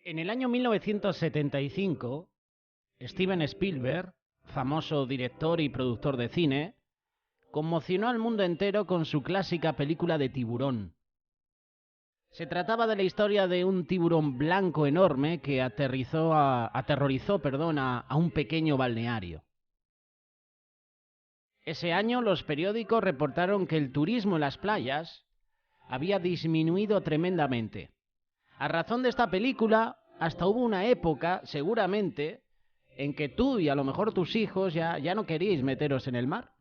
En el año 1975, Steven Spielberg, famoso director y productor de cine, conmocionó al mundo entero con su clásica película de Tiburón. Se trataba de la historia de un tiburón blanco enorme que aterrorizó a un pequeño balneario. Ese año los periódicos reportaron que el turismo en las playas había disminuido tremendamente. A razón de esta película, hasta hubo una época, seguramente, en que tú y a lo mejor tus hijos ya no queríais meteros en el mar.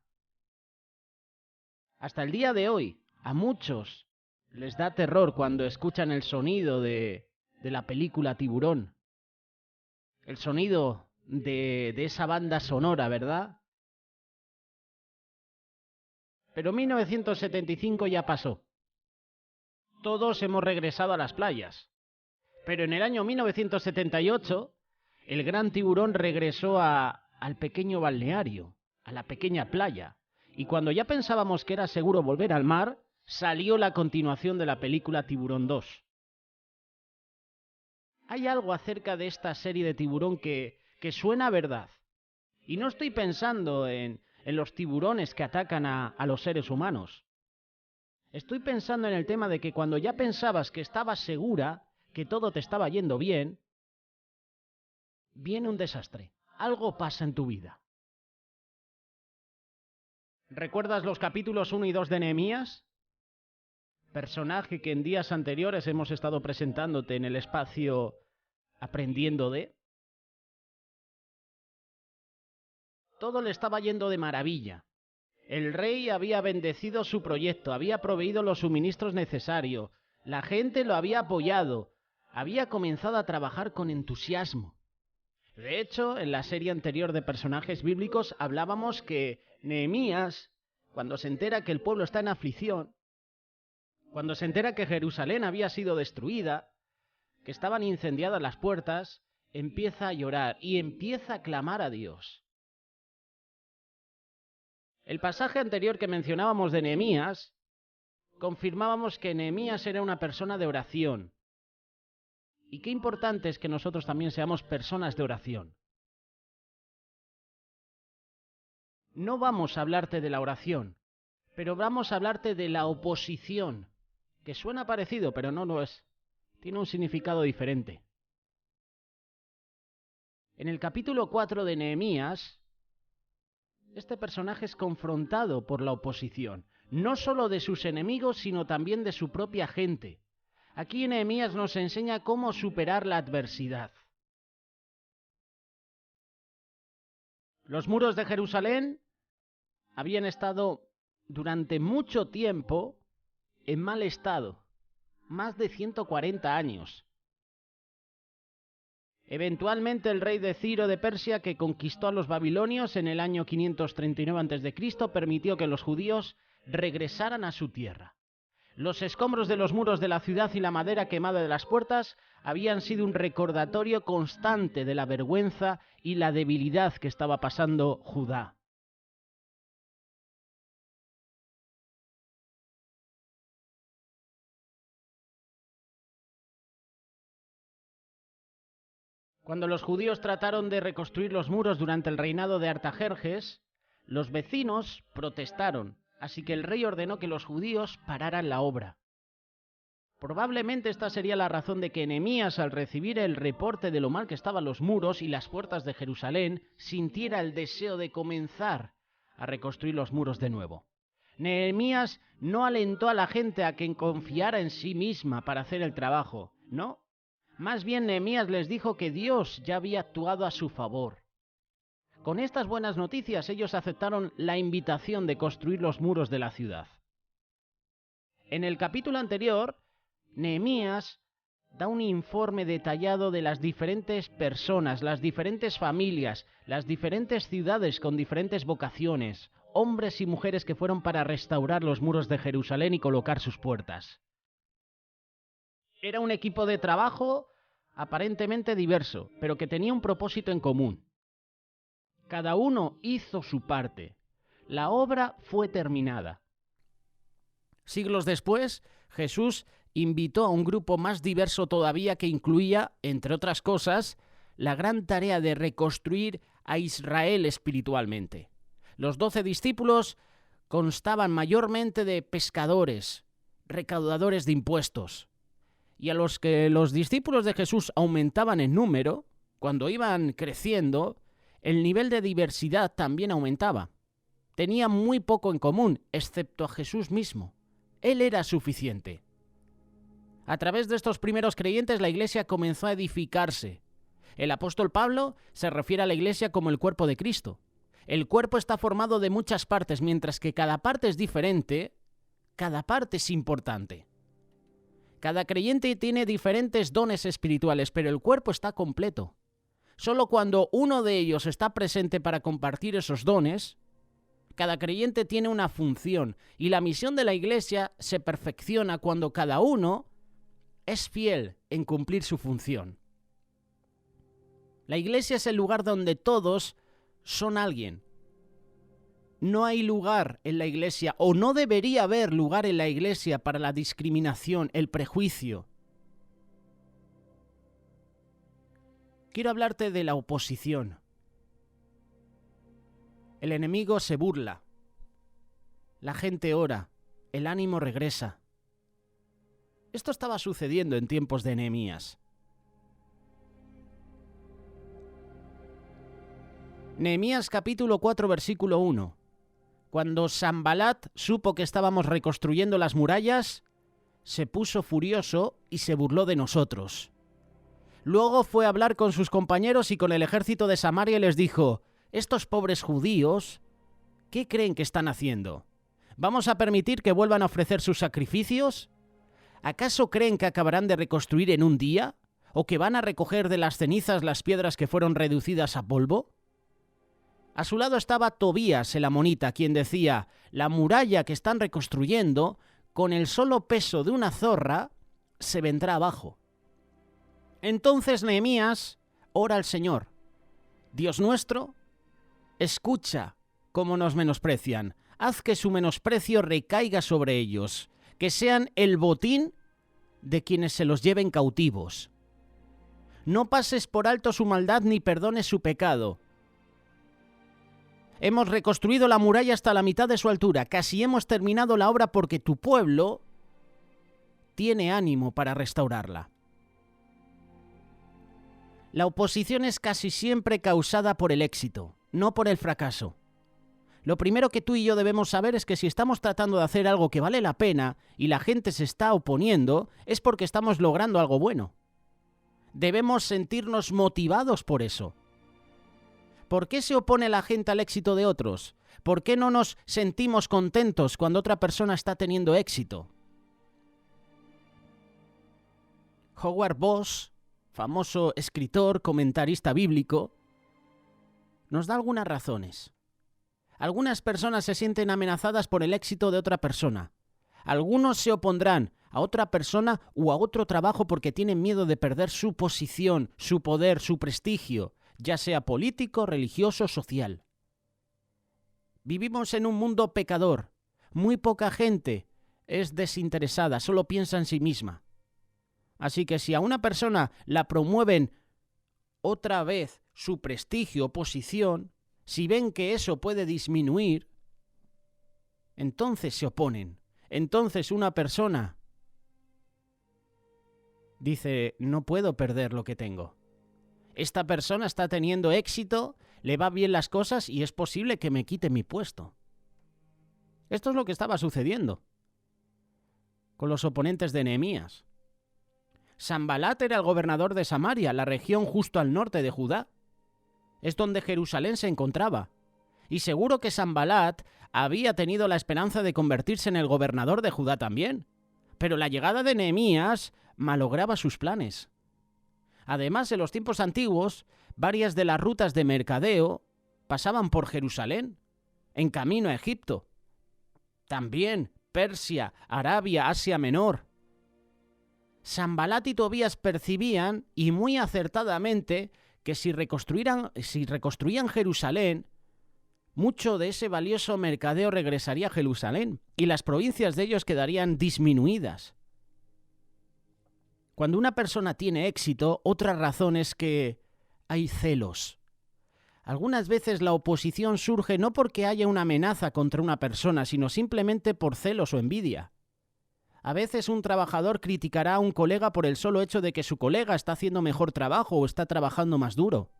Hasta el día de hoy, a muchos les da terror cuando escuchan el sonido de la película Tiburón. El sonido de esa banda sonora, ¿verdad? Pero 1975 ya pasó. Todos hemos regresado a las playas. Pero en el año 1978, el gran tiburón regresó al pequeño balneario, a la pequeña playa. Y cuando ya pensábamos que era seguro volver al mar, salió la continuación de la película Tiburón 2. Hay algo acerca de esta serie de Tiburón que suena a verdad. Y no estoy pensando en los tiburones que atacan a los seres humanos. Estoy pensando en el tema de que cuando ya pensabas que estabas segura, que todo te estaba yendo bien, viene un desastre. Algo pasa en tu vida. ¿Recuerdas los capítulos 1 y 2 de Nehemías? Personaje que en días anteriores hemos estado presentándote en el espacio Aprendiendo de. Todo le estaba yendo de maravilla. El rey había bendecido su proyecto, había proveído los suministros necesarios, la gente lo había apoyado, había comenzado a trabajar con entusiasmo. De hecho, en la serie anterior de personajes bíblicos hablábamos que Nehemías, cuando se entera que el pueblo está en aflicción, cuando se entera que Jerusalén había sido destruida, que estaban incendiadas las puertas, empieza a llorar y empieza a clamar a Dios. El pasaje anterior que mencionábamos de Nehemías, confirmábamos que Nehemías era una persona de oración. Y qué importante es que nosotros también seamos personas de oración. No vamos a hablarte de la oración, pero vamos a hablarte de la oposición, que suena parecido, pero no lo es. Tiene un significado diferente. En el capítulo 4 de Nehemías, este personaje es confrontado por la oposición, no solo de sus enemigos, sino también de su propia gente. Aquí Nehemías nos enseña cómo superar la adversidad. Los muros de Jerusalén habían estado durante mucho tiempo en mal estado, más de 140 años. Eventualmente el rey de Ciro de Persia, que conquistó a los babilonios en el año 539 a.C., permitió que los judíos regresaran a su tierra. Los escombros de los muros de la ciudad y la madera quemada de las puertas habían sido un recordatorio constante de la vergüenza y la debilidad que estaba pasando Judá. Cuando los judíos trataron de reconstruir los muros durante el reinado de Artajerjes, los vecinos protestaron, así que el rey ordenó que los judíos pararan la obra. Probablemente esta sería la razón de que Nehemías, al recibir el reporte de lo mal que estaban los muros y las puertas de Jerusalén, sintiera el deseo de comenzar a reconstruir los muros de nuevo. Nehemías no alentó a la gente a que confiara en sí misma para hacer el trabajo, no. Más bien Nehemías les dijo que Dios ya había actuado a su favor. Con estas buenas noticias ellos aceptaron la invitación de construir los muros de la ciudad. En el capítulo anterior, Nehemías da un informe detallado de las diferentes personas, las diferentes familias, las diferentes ciudades con diferentes vocaciones, hombres y mujeres que fueron para restaurar los muros de Jerusalén y colocar sus puertas. Era un equipo de trabajo aparentemente diverso, pero que tenía un propósito en común. Cada uno hizo su parte. La obra fue terminada. Siglos después, Jesús invitó a un grupo más diverso todavía que incluía, entre otras cosas, la gran tarea de reconstruir a Israel espiritualmente. Los 12 discípulos constaban mayormente de pescadores, recaudadores de impuestos, y a los que los discípulos de Jesús aumentaban en número, cuando iban creciendo, el nivel de diversidad también aumentaba. Tenían muy poco en común, excepto a Jesús mismo. Él era suficiente. A través de estos primeros creyentes, la iglesia comenzó a edificarse. El apóstol Pablo se refiere a la iglesia como el cuerpo de Cristo. El cuerpo está formado de muchas partes, mientras que cada parte es diferente, cada parte es importante. Cada creyente tiene diferentes dones espirituales, pero el cuerpo está completo. Solo cuando uno de ellos está presente para compartir esos dones, cada creyente tiene una función, y la misión de la iglesia se perfecciona cuando cada uno es fiel en cumplir su función. La iglesia es el lugar donde todos son alguien. No hay lugar en la iglesia, o no debería haber lugar en la iglesia para la discriminación, el prejuicio. Quiero hablarte de la oposición. El enemigo se burla. La gente ora. El ánimo regresa. Esto estaba sucediendo en tiempos de Nehemías. Nehemías capítulo 4, versículo 1. Cuando Sanbalat supo que estábamos reconstruyendo las murallas, se puso furioso y se burló de nosotros. Luego fue a hablar con sus compañeros y con el ejército de Samaria y les dijo: estos pobres judíos, ¿qué creen que están haciendo? ¿Vamos a permitir que vuelvan a ofrecer sus sacrificios? ¿Acaso creen que acabarán de reconstruir en un día? ¿O que van a recoger de las cenizas las piedras que fueron reducidas a polvo? A su lado estaba Tobías el amonita, quien decía: la muralla que están reconstruyendo, con el solo peso de una zorra, se vendrá abajo. Entonces Nehemías ora al Señor: Dios nuestro, escucha cómo nos menosprecian, haz que su menosprecio recaiga sobre ellos, que sean el botín de quienes se los lleven cautivos. No pases por alto su maldad ni perdones su pecado. Hemos reconstruido la muralla hasta la mitad de su altura, casi hemos terminado la obra porque tu pueblo tiene ánimo para restaurarla. La oposición es casi siempre causada por el éxito, no por el fracaso. Lo primero que tú y yo debemos saber es que si estamos tratando de hacer algo que vale la pena y la gente se está oponiendo, es porque estamos logrando algo bueno. Debemos sentirnos motivados por eso. ¿Por qué se opone la gente al éxito de otros? ¿Por qué no nos sentimos contentos cuando otra persona está teniendo éxito? Howard Voss, famoso escritor, comentarista bíblico, nos da algunas razones. Algunas personas se sienten amenazadas por el éxito de otra persona. Algunos se opondrán a otra persona o a otro trabajo porque tienen miedo de perder su posición, su poder, su prestigio, ya sea político, religioso, social. Vivimos en un mundo pecador. Muy poca gente es desinteresada, solo piensa en sí misma. Así que si a una persona la promueven otra vez su prestigio o posición, si ven que eso puede disminuir, entonces se oponen. Entonces una persona dice: no puedo perder lo que tengo. Esta persona está teniendo éxito, le va bien las cosas y es posible que me quite mi puesto. Esto es lo que estaba sucediendo con los oponentes de Nehemías. Sanbalat era el gobernador de Samaria, la región justo al norte de Judá. Es donde Jerusalén se encontraba. Y seguro que Sanbalat había tenido la esperanza de convertirse en el gobernador de Judá también. Pero la llegada de Nehemías malograba sus planes. Además, en los tiempos antiguos, varias de las rutas de mercadeo pasaban por Jerusalén, en camino a Egipto. También Persia, Arabia, Asia Menor. Sanbalat y Tobías percibían, y muy acertadamente, que si reconstruían Jerusalén, mucho de ese valioso mercadeo regresaría a Jerusalén y las provincias de ellos quedarían disminuidas. Cuando una persona tiene éxito, otra razón es que hay celos. Algunas veces la oposición surge no porque haya una amenaza contra una persona, sino simplemente por celos o envidia. A veces un trabajador criticará a un colega por el solo hecho de que su colega está haciendo mejor trabajo o está trabajando más duro.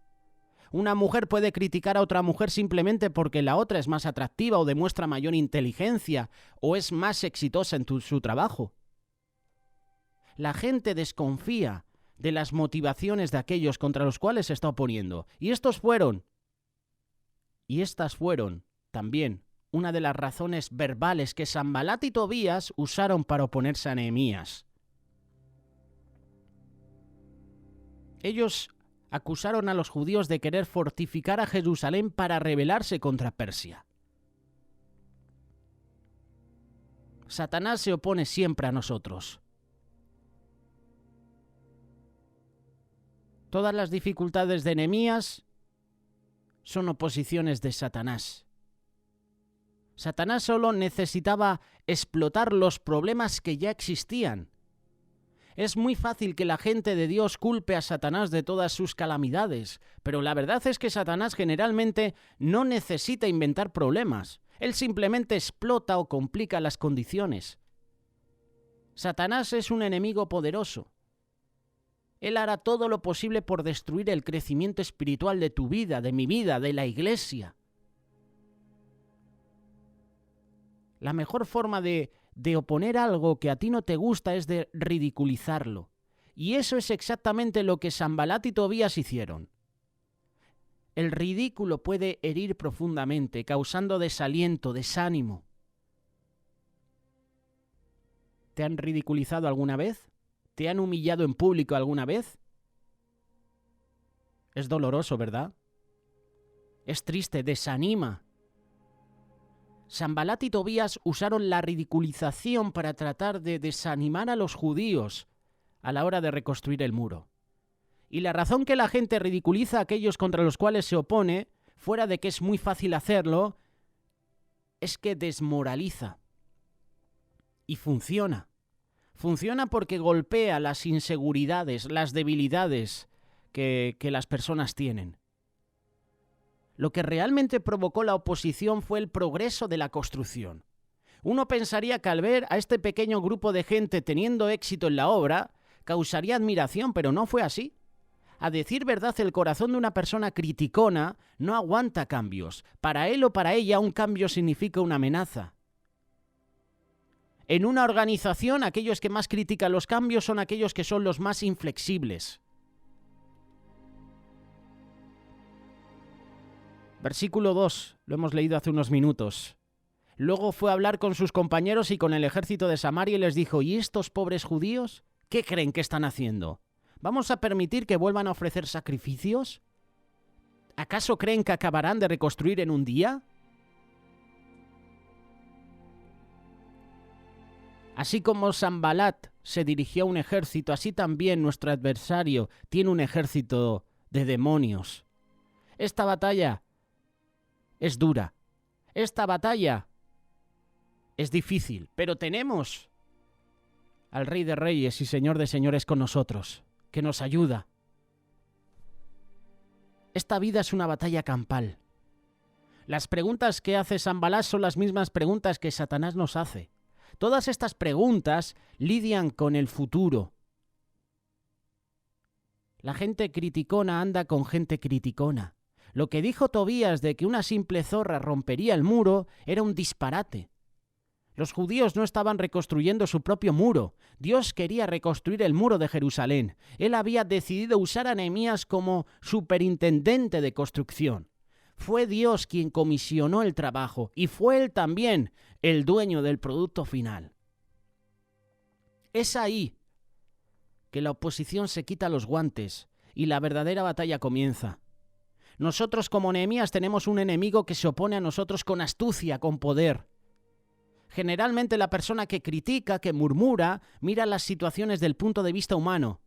Una mujer puede criticar a otra mujer simplemente porque la otra es más atractiva o demuestra mayor inteligencia o es más exitosa en su trabajo. La gente desconfía de las motivaciones de aquellos contra los cuales se está oponiendo. Y estas fueron también una de las razones verbales que Sanbalat y Tobías usaron para oponerse a Nehemías. Ellos acusaron a los judíos de querer fortificar a Jerusalén para rebelarse contra Persia. Satanás se opone siempre a nosotros. Todas las dificultades de Nehemías son oposiciones de Satanás. Satanás solo necesitaba explotar los problemas que ya existían. Es muy fácil que la gente de Dios culpe a Satanás de todas sus calamidades, pero la verdad es que Satanás generalmente no necesita inventar problemas. Él simplemente explota o complica las condiciones. Satanás es un enemigo poderoso. Él hará todo lo posible por destruir el crecimiento espiritual de tu vida, de mi vida, de la iglesia. La mejor forma de oponer algo que a ti no te gusta es de ridiculizarlo. Y eso es exactamente lo que Sanbalat y Tobías hicieron. El ridículo puede herir profundamente, causando desaliento, desánimo. ¿Te han ridiculizado alguna vez? ¿Te han humillado en público alguna vez? Es doloroso, ¿verdad? Es triste, desanima. Sanbalat y Tobías usaron la ridiculización para tratar de desanimar a los judíos a la hora de reconstruir el muro. Y la razón que la gente ridiculiza a aquellos contra los cuales se opone, fuera de que es muy fácil hacerlo, es que desmoraliza. Y funciona. Funciona porque golpea las inseguridades, las debilidades que las personas tienen. Lo que realmente provocó la oposición fue el progreso de la construcción. Uno pensaría que al ver a este pequeño grupo de gente teniendo éxito en la obra, causaría admiración, pero no fue así. A decir verdad, el corazón de una persona criticona no aguanta cambios. Para él o para ella, un cambio significa una amenaza. En una organización, aquellos que más critican los cambios son aquellos que son los más inflexibles. Versículo 2, lo hemos leído hace unos minutos. Luego fue a hablar con sus compañeros y con el ejército de Samaria y les dijo: ¿y estos pobres judíos? ¿Qué creen que están haciendo? ¿Vamos a permitir que vuelvan a ofrecer sacrificios? ¿Acaso creen que acabarán de reconstruir en un día? Así como Sanbalat se dirigió a un ejército, así también nuestro adversario tiene un ejército de demonios. Esta batalla es dura. Esta batalla es difícil, pero tenemos al Rey de Reyes y Señor de Señores con nosotros, que nos ayuda. Esta vida es una batalla campal. Las preguntas que hace Sanbalat son las mismas preguntas que Satanás nos hace. Todas estas preguntas lidian con el futuro. La gente criticona anda con gente criticona. Lo que dijo Tobías de que una simple zorra rompería el muro era un disparate. Los judíos no estaban reconstruyendo su propio muro. Dios quería reconstruir el muro de Jerusalén. Él había decidido usar a Nehemías como superintendente de construcción. Fue Dios quien comisionó el trabajo y fue Él también el dueño del producto final. Es ahí que la oposición se quita los guantes y la verdadera batalla comienza. Nosotros como Nehemías tenemos un enemigo que se opone a nosotros con astucia, con poder. Generalmente la persona que critica, que murmura, mira las situaciones del punto de vista humano.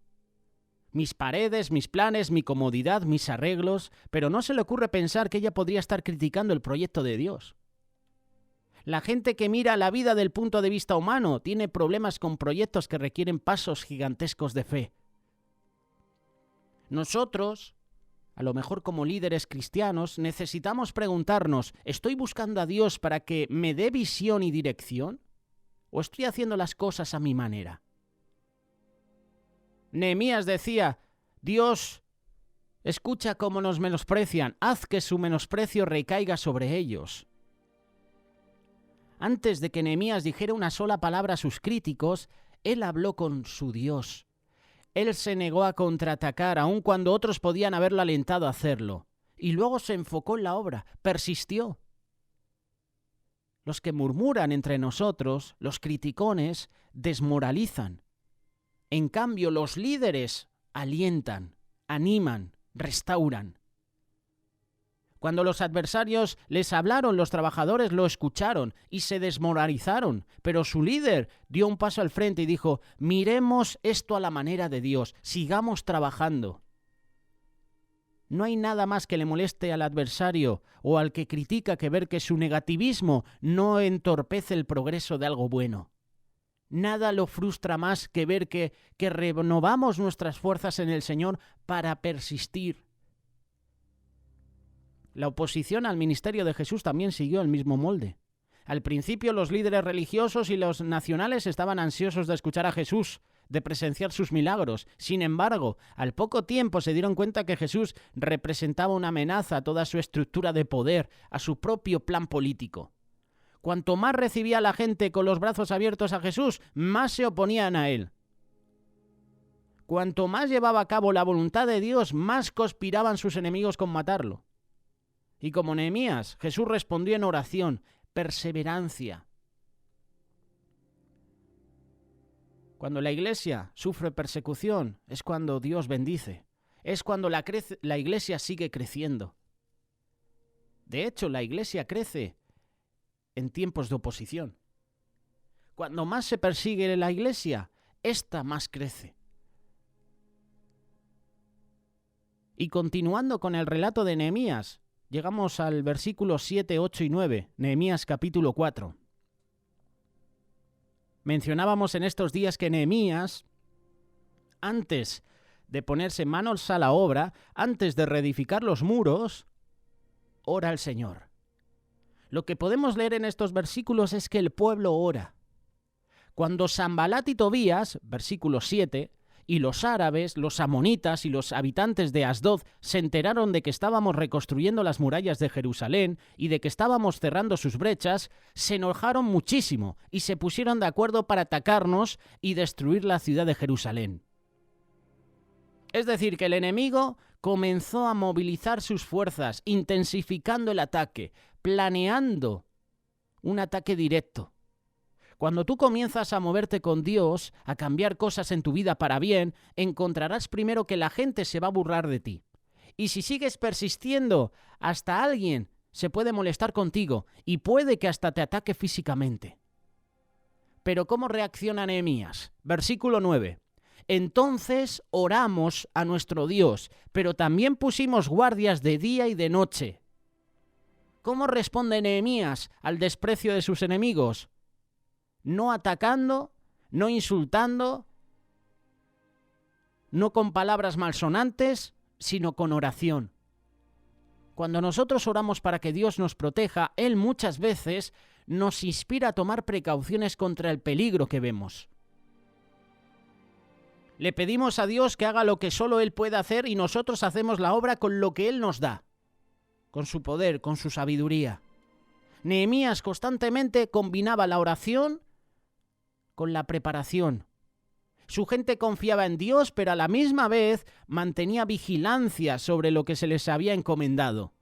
Mis paredes, mis planes, mi comodidad, mis arreglos, pero no se le ocurre pensar que ella podría estar criticando el proyecto de Dios. La gente que mira la vida del punto de vista humano tiene problemas con proyectos que requieren pasos gigantescos de fe. Nosotros, a lo mejor como líderes cristianos, necesitamos preguntarnos, ¿estoy buscando a Dios para que me dé visión y dirección? ¿O estoy haciendo las cosas a mi manera? Nehemías decía, Dios, escucha cómo nos menosprecian, haz que su menosprecio recaiga sobre ellos. Antes de que Nehemías dijera una sola palabra a sus críticos, él habló con su Dios. Él se negó a contraatacar, aun cuando otros podían haberlo alentado a hacerlo. Y luego se enfocó en la obra, persistió. Los que murmuran entre nosotros, los criticones, desmoralizan. En cambio, los líderes alientan, animan, restauran. Cuando los adversarios les hablaron, los trabajadores lo escucharon y se desmoralizaron, pero su líder dio un paso al frente y dijo, miremos esto a la manera de Dios, sigamos trabajando. No hay nada más que le moleste al adversario o al que critica que ver que su negativismo no entorpece el progreso de algo bueno. Nada lo frustra más que ver que renovamos nuestras fuerzas en el Señor para persistir. La oposición al ministerio de Jesús también siguió el mismo molde. Al principio los líderes religiosos y los nacionales estaban ansiosos de escuchar a Jesús, de presenciar sus milagros. Sin embargo, al poco tiempo se dieron cuenta que Jesús representaba una amenaza a toda su estructura de poder, a su propio plan político. Cuanto más recibía la gente con los brazos abiertos a Jesús, más se oponían a él. Cuanto más llevaba a cabo la voluntad de Dios, más conspiraban sus enemigos con matarlo. Y como Nehemías, Jesús respondió en oración, perseverancia. Cuando la iglesia sufre persecución, es cuando Dios bendice. Es cuando la iglesia sigue creciendo. De hecho, la iglesia crece en tiempos de oposición. Cuando más se persigue la iglesia, ésta más crece. Y continuando con el relato de Nehemías, llegamos al versículo 7, 8 y 9, Nehemías capítulo 4. Mencionábamos en estos días que Nehemías, antes de ponerse manos a la obra, antes de reedificar los muros, ora al Señor. Lo que podemos leer en estos versículos es que el pueblo ora. Cuando Sanbalat y Tobías, versículo 7, y los árabes, los amonitas y los habitantes de Asdod se enteraron de que estábamos reconstruyendo las murallas de Jerusalén y de que estábamos cerrando sus brechas, se enojaron muchísimo y se pusieron de acuerdo para atacarnos y destruir la ciudad de Jerusalén. Es decir, que el enemigo comenzó a movilizar sus fuerzas, intensificando el ataque, planeando un ataque directo. Cuando tú comienzas a moverte con Dios, a cambiar cosas en tu vida para bien, encontrarás primero que la gente se va a burlar de ti. Y si sigues persistiendo, hasta alguien se puede molestar contigo y puede que hasta te ataque físicamente. Pero ¿cómo reacciona Nehemías? Versículo 9. Entonces oramos a nuestro Dios, pero también pusimos guardias de día y de noche. ¿Cómo responde Nehemías al desprecio de sus enemigos? No atacando, no insultando, no con palabras malsonantes, sino con oración. Cuando nosotros oramos para que Dios nos proteja, Él muchas veces nos inspira a tomar precauciones contra el peligro que vemos. Le pedimos a Dios que haga lo que solo Él puede hacer y nosotros hacemos la obra con lo que Él nos da, con su poder, con su sabiduría. Nehemías constantemente combinaba la oración con la preparación. Su gente confiaba en Dios, pero a la misma vez mantenía vigilancia sobre lo que se les había encomendado.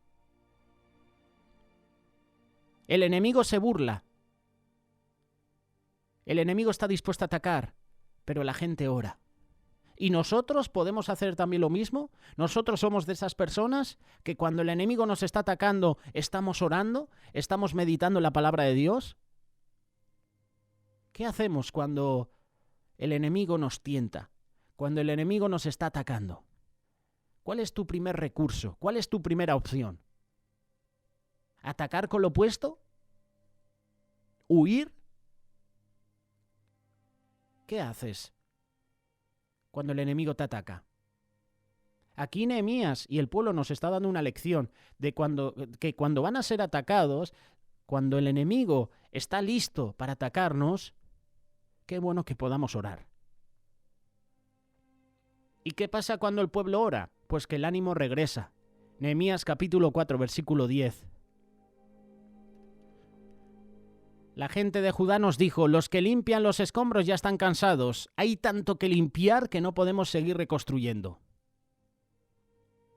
El enemigo se burla. El enemigo está dispuesto a atacar, pero la gente ora. ¿Y nosotros podemos hacer también lo mismo? ¿Nosotros somos de esas personas que cuando el enemigo nos está atacando estamos orando, estamos meditando la palabra de Dios? ¿Qué hacemos cuando el enemigo nos tienta? Cuando el enemigo nos está atacando. ¿Cuál es tu primer recurso? ¿Cuál es tu primera opción? ¿Atacar con lo opuesto? huir. ¿Qué haces cuando el enemigo te ataca? Aquí Nehemías y el pueblo nos está dando una lección de que cuando van a ser atacados, cuando el enemigo está listo para atacarnos, qué bueno que podamos orar. ¿Y qué pasa cuando el pueblo ora? Pues que el ánimo regresa. Nehemías capítulo 4, versículo 10. La gente de Judá nos dijo: los que limpian los escombros ya están cansados. Hay tanto que limpiar que no podemos seguir reconstruyendo.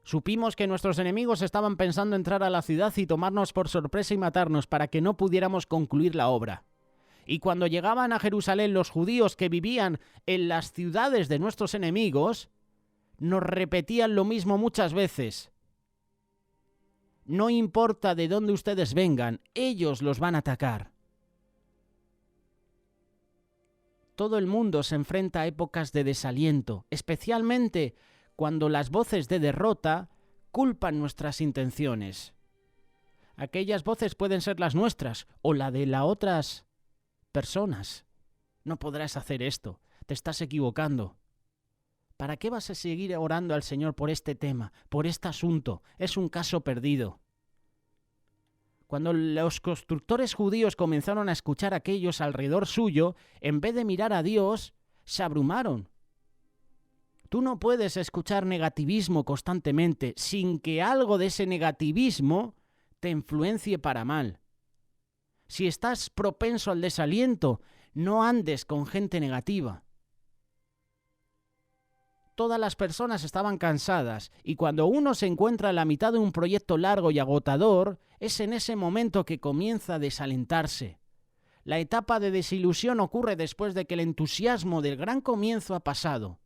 Supimos que nuestros enemigos estaban pensando entrar a la ciudad y tomarnos por sorpresa y matarnos para que no pudiéramos concluir la obra. Y cuando llegaban a Jerusalén los judíos que vivían en las ciudades de nuestros enemigos, nos repetían lo mismo muchas veces. No importa de dónde ustedes vengan, ellos los van a atacar. Todo el mundo se enfrenta a épocas de desaliento, especialmente cuando las voces de derrota culpan nuestras intenciones. Aquellas voces pueden ser las nuestras o la de las otras personas. No podrás hacer esto, te estás equivocando. ¿Para qué vas a seguir orando al Señor por este tema, por este asunto? Es un caso perdido. Cuando los constructores judíos comenzaron a escuchar a aquellos alrededor suyo, en vez de mirar a Dios, se abrumaron. Tú no puedes escuchar negativismo constantemente sin que algo de ese negativismo te influencie para mal. Si estás propenso al desaliento, no andes con gente negativa. Todas las personas estaban cansadas y cuando uno se encuentra en la mitad de un proyecto largo y agotador, es en ese momento que comienza a desalentarse. La etapa de desilusión ocurre después de que el entusiasmo del gran comienzo ha pasado.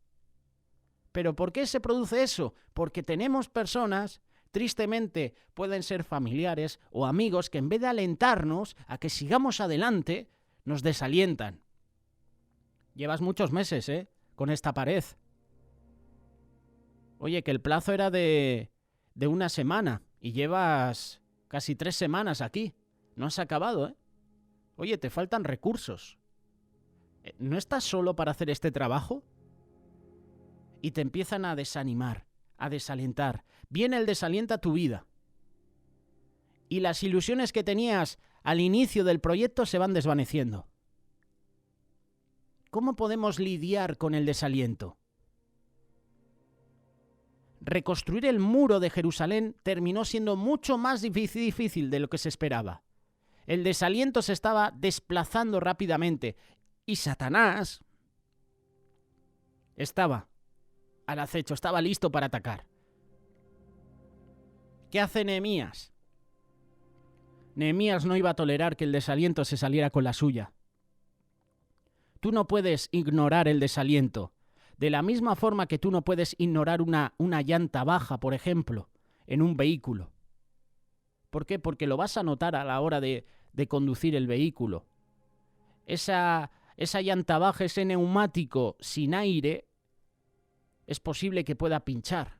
¿Pero por qué se produce eso? Porque tenemos personas, tristemente pueden ser familiares o amigos, que en vez de alentarnos a que sigamos adelante, nos desalientan. Llevas muchos meses, con esta pared. Oye, que el plazo era de una semana y llevas casi 3 semanas aquí. No has acabado, Oye, te faltan recursos. ¿No estás solo para hacer este trabajo? Y te empiezan a desanimar, a desalentar. Viene el desaliento a tu vida. Y las ilusiones que tenías al inicio del proyecto se van desvaneciendo. ¿Cómo podemos lidiar con el desaliento? Reconstruir el muro de Jerusalén terminó siendo mucho más difícil de lo que se esperaba. El desaliento se estaba desplazando rápidamente y Satanás estaba al acecho, estaba listo para atacar. ¿Qué hace Nehemías? Nehemías no iba a tolerar que el desaliento se saliera con la suya. Tú no puedes ignorar el desaliento. De la misma forma que tú no puedes ignorar una llanta baja, por ejemplo, en un vehículo. ¿Por qué? Porque lo vas a notar a la hora de conducir el vehículo. Esa llanta baja, ese neumático sin aire, es posible que pueda pinchar.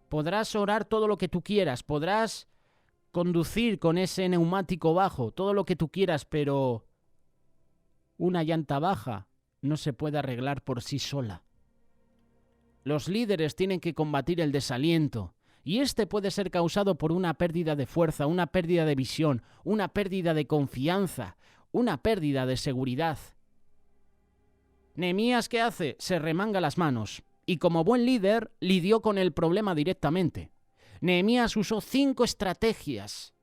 Podrás orar todo lo que tú quieras, podrás conducir con ese neumático bajo, todo lo que tú quieras, pero una llanta baja no se puede arreglar por sí sola. Los líderes tienen que combatir el desaliento, y este puede ser causado por una pérdida de fuerza, una pérdida de visión, una pérdida de confianza, una pérdida de seguridad. Nehemías, ¿qué hace? Se remanga las manos, y como buen líder, lidió con el problema directamente. Nehemías usó 5 estrategias.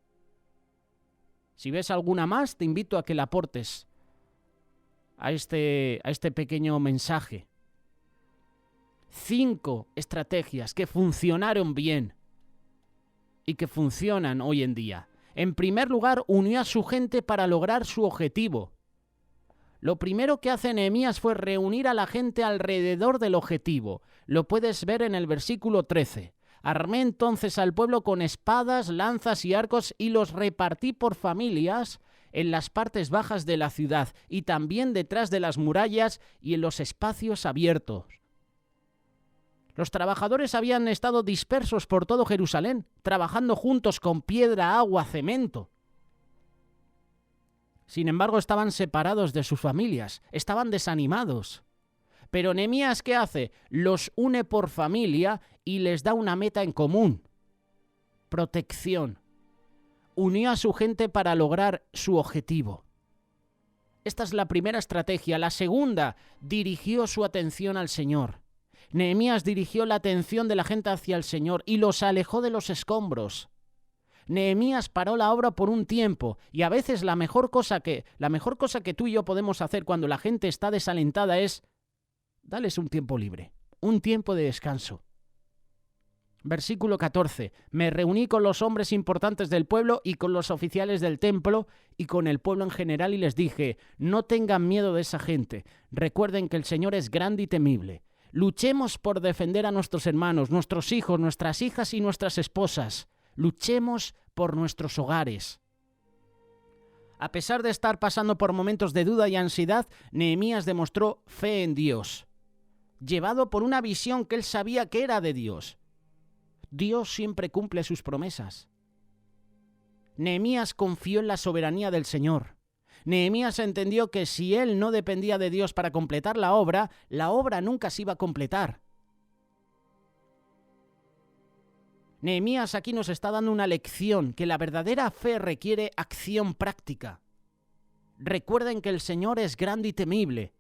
Si ves alguna más, te invito a que la aportes a este pequeño mensaje. 5 estrategias que funcionaron bien y que funcionan hoy en día. En primer lugar, unió a su gente para lograr su objetivo. Lo primero que hace Nehemías fue reunir a la gente alrededor del objetivo. Lo puedes ver en el versículo 13. Armé entonces al pueblo con espadas, lanzas y arcos y los repartí por familias en las partes bajas de la ciudad y también detrás de las murallas y en los espacios abiertos. Los trabajadores habían estado dispersos por todo Jerusalén, trabajando juntos con piedra, agua, cemento. Sin embargo, estaban separados de sus familias, estaban desanimados. Pero Nehemías, ¿qué hace? Los une por familia y les da una meta en común: protección. Unió a su gente para lograr su objetivo. Esta es la primera estrategia. La segunda, dirigió su atención al Señor. Nehemías dirigió la atención de la gente hacia el Señor y los alejó de los escombros. Nehemías paró la obra por un tiempo, y a veces la mejor cosa que tú y yo podemos hacer cuando la gente está desalentada es darles un tiempo libre, un tiempo de descanso. Versículo 14. Me reuní con los hombres importantes del pueblo y con los oficiales del templo y con el pueblo en general y les dije: no tengan miedo de esa gente. Recuerden que el Señor es grande y temible. Luchemos por defender a nuestros hermanos, nuestros hijos, nuestras hijas y nuestras esposas. Luchemos por nuestros hogares. A pesar de estar pasando por momentos de duda y ansiedad, Nehemías demostró fe en Dios, llevado por una visión que él sabía que era de Dios. Dios siempre cumple sus promesas. Nehemías confió en la soberanía del Señor. Nehemías entendió que si él no dependía de Dios para completar la obra nunca se iba a completar. Nehemías aquí nos está dando una lección, que la verdadera fe requiere acción práctica. Recuerden que el Señor es grande y temible.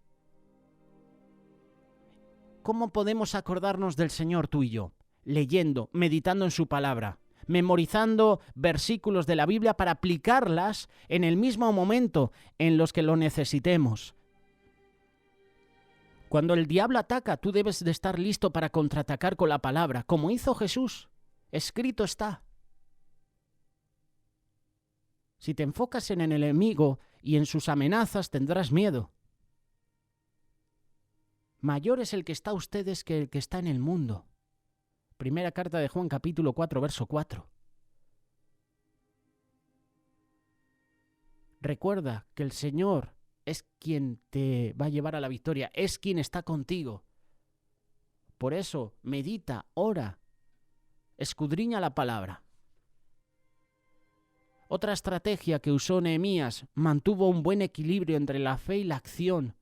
¿Cómo podemos acordarnos del Señor tú y yo? Leyendo, meditando en su palabra, memorizando versículos de la Biblia para aplicarlas en el mismo momento en los que lo necesitemos. Cuando el diablo ataca, tú debes de estar listo para contraatacar con la palabra, como hizo Jesús. Escrito está. Si te enfocas en el enemigo y en sus amenazas, tendrás miedo. Mayor es el que está ustedes que el que está en el mundo. Primera carta de Juan, capítulo 4, verso 4. Recuerda que el Señor es quien te va a llevar a la victoria, es quien está contigo. Por eso, medita, ora, escudriña la palabra. Otra estrategia que usó Nehemías: mantuvo un buen equilibrio entre la fe y la acción.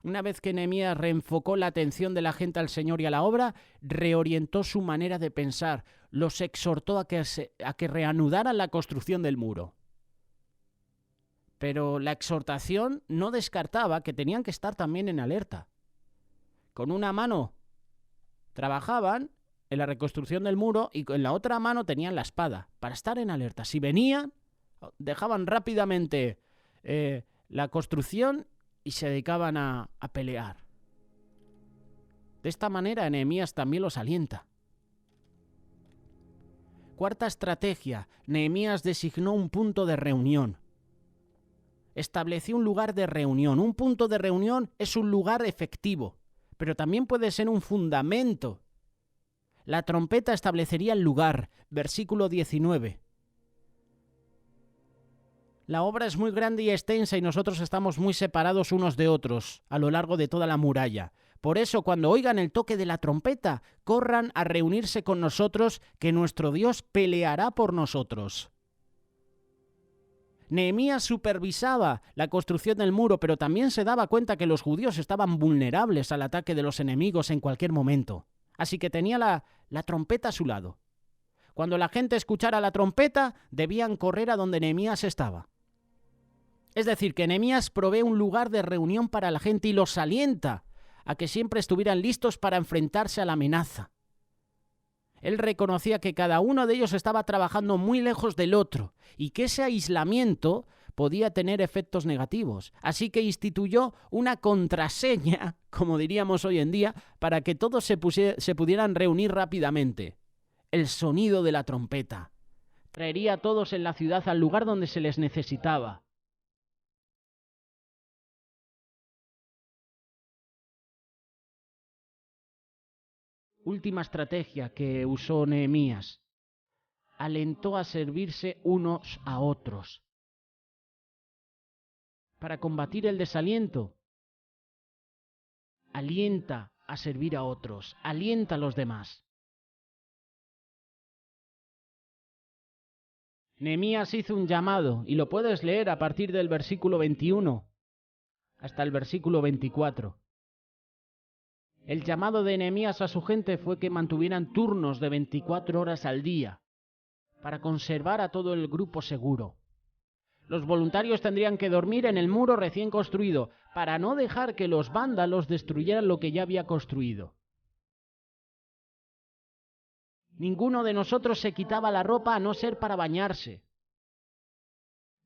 Una vez que Nehemías reenfocó la atención de la gente al Señor y a la obra, reorientó su manera de pensar, los exhortó a que reanudaran la construcción del muro. Pero la exhortación no descartaba que tenían que estar también en alerta. Con una mano trabajaban en la reconstrucción del muro y en la otra mano tenían la espada, para estar en alerta. Si venían, dejaban rápidamente la construcción y se dedicaban a pelear. De esta manera, Nehemías también los alienta. Cuarta estrategia: Nehemías designó un punto de reunión. Estableció un lugar de reunión. Un punto de reunión es un lugar efectivo, pero también puede ser un fundamento. La trompeta establecería el lugar. Versículo 19. La obra es muy grande y extensa y nosotros estamos muy separados unos de otros a lo largo de toda la muralla. Por eso, cuando oigan el toque de la trompeta, corran a reunirse con nosotros, que nuestro Dios peleará por nosotros. Nehemías supervisaba la construcción del muro, pero también se daba cuenta que los judíos estaban vulnerables al ataque de los enemigos en cualquier momento. Así que tenía la trompeta a su lado. Cuando la gente escuchara la trompeta, debían correr a donde Nehemías estaba. Es decir, que Nehemías provee un lugar de reunión para la gente y los alienta a que siempre estuvieran listos para enfrentarse a la amenaza. Él reconocía que cada uno de ellos estaba trabajando muy lejos del otro y que ese aislamiento podía tener efectos negativos. Así que instituyó una contraseña, como diríamos hoy en día, para que todos se pudieran reunir rápidamente. El sonido de la trompeta traería a todos en la ciudad al lugar donde se les necesitaba. Última estrategia que usó Nehemías: alentó a servirse unos a otros. Para combatir el desaliento, alienta a servir a otros, alienta a los demás. Nehemías hizo un llamado, y lo puedes leer a partir del versículo 21 hasta el versículo 24. El llamado de Nehemías a su gente fue que mantuvieran turnos de 24 horas al día para conservar a todo el grupo seguro. Los voluntarios tendrían que dormir en el muro recién construido para no dejar que los vándalos destruyeran lo que ya había construido. Ninguno de nosotros se quitaba la ropa a no ser para bañarse.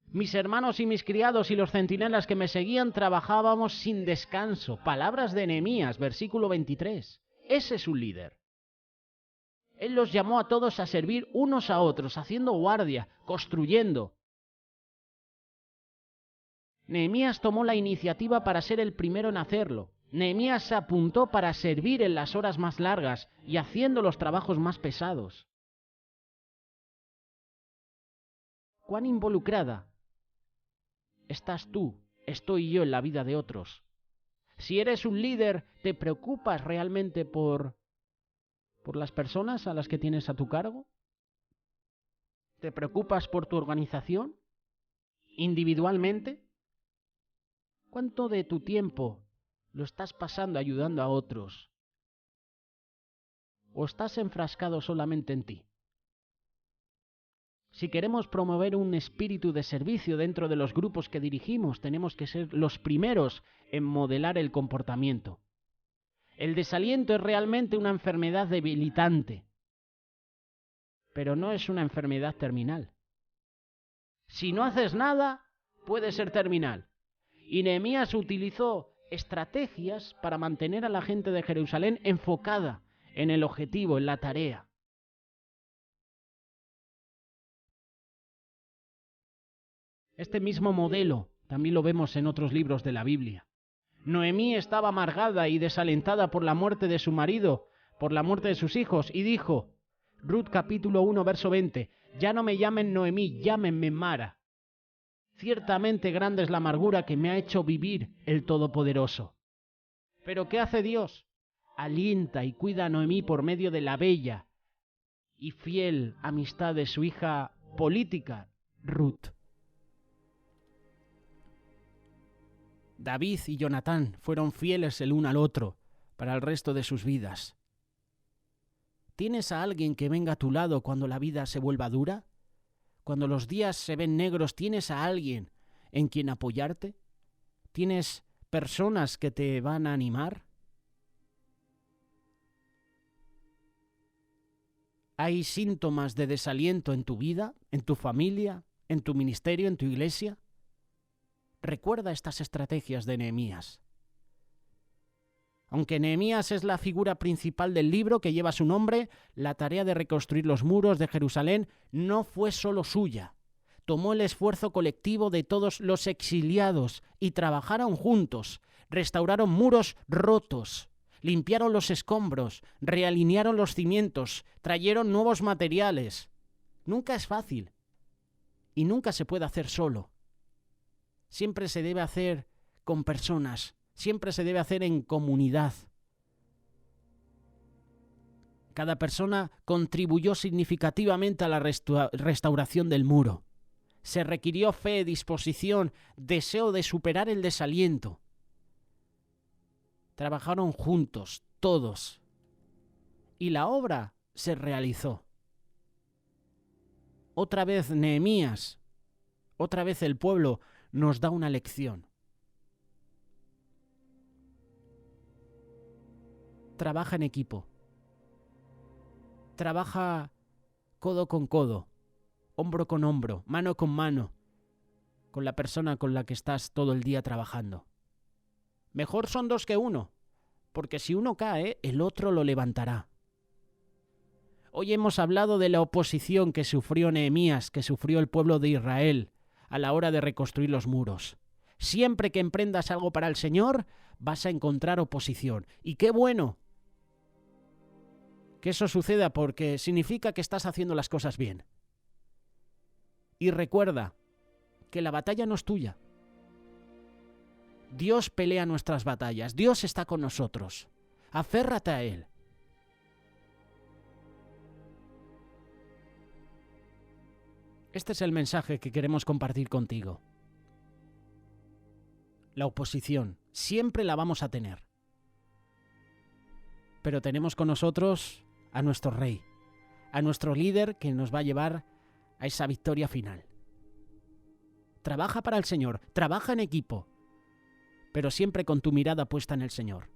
Mis hermanos y mis criados y los centinelas que me seguían trabajábamos sin descanso. Palabras de Nehemías, versículo 23. Ese es un líder. Él los llamó a todos a servir unos a otros, haciendo guardia, construyendo. Nehemías tomó la iniciativa para ser el primero en hacerlo. Nehemías se apuntó para servir en las horas más largas y haciendo los trabajos más pesados. ¿Cuán involucrada estás tú, estoy yo en la vida de otros? Si eres un líder, ¿te preocupas realmente por las personas a las que tienes a tu cargo? ¿Te preocupas por tu organización? ¿Individualmente? ¿Cuánto de tu tiempo lo estás pasando ayudando a otros? ¿O estás enfrascado solamente en ti? Si queremos promover un espíritu de servicio dentro de los grupos que dirigimos, tenemos que ser los primeros en modelar el comportamiento. El desaliento es realmente una enfermedad debilitante, pero no es una enfermedad terminal. Si no haces nada, puede ser terminal. Y Nehemías utilizó estrategias para mantener a la gente de Jerusalén enfocada en el objetivo, en la tarea. Este mismo modelo también lo vemos en otros libros de la Biblia. Noemí estaba amargada y desalentada por la muerte de su marido, por la muerte de sus hijos, y dijo, Ruth capítulo 1, verso 20, ya no me llamen Noemí, llámenme Mara. Ciertamente grande es la amargura que me ha hecho vivir el Todopoderoso. ¿Pero qué hace Dios? Alienta y cuida a Noemí por medio de la bella y fiel amistad de su hija política, Ruth. David y Jonatán fueron fieles el uno al otro para el resto de sus vidas. ¿Tienes a alguien que venga a tu lado cuando la vida se vuelva dura? Cuando los días se ven negros, ¿tienes a alguien en quien apoyarte? ¿Tienes personas que te van a animar? ¿Hay síntomas de desaliento en tu vida, en tu familia, en tu ministerio, en tu iglesia? Recuerda estas estrategias de Nehemías. Aunque Nehemías es la figura principal del libro que lleva su nombre, la tarea de reconstruir los muros de Jerusalén no fue solo suya. Tomó el esfuerzo colectivo de todos los exiliados y trabajaron juntos, restauraron muros rotos, limpiaron los escombros, realinearon los cimientos, trajeron nuevos materiales. Nunca es fácil y nunca se puede hacer solo. Siempre se debe hacer con personas, siempre se debe hacer en comunidad. Cada persona contribuyó significativamente a la restauración del muro. Se requirió fe, disposición, deseo de superar el desaliento. Trabajaron juntos, todos, y la obra se realizó. Otra vez Nehemías, otra vez el pueblo nos da una lección. Trabaja en equipo. Trabaja codo con codo, hombro con hombro, mano con mano, con la persona con la que estás todo el día trabajando. Mejor son dos que uno, porque si uno cae, el otro lo levantará. Hoy hemos hablado de la oposición que sufrió Nehemías, que sufrió el pueblo de Israel a la hora de reconstruir los muros. Siempre que emprendas algo para el Señor, vas a encontrar oposición. Y qué bueno que eso suceda, porque significa que estás haciendo las cosas bien. Y recuerda que la batalla no es tuya. Dios pelea nuestras batallas. Dios está con nosotros. Aférrate a Él. Este es el mensaje que queremos compartir contigo. La oposición siempre la vamos a tener. Pero tenemos con nosotros a nuestro Rey, a nuestro líder que nos va a llevar a esa victoria final. Trabaja para el Señor, trabaja en equipo, pero siempre con tu mirada puesta en el Señor.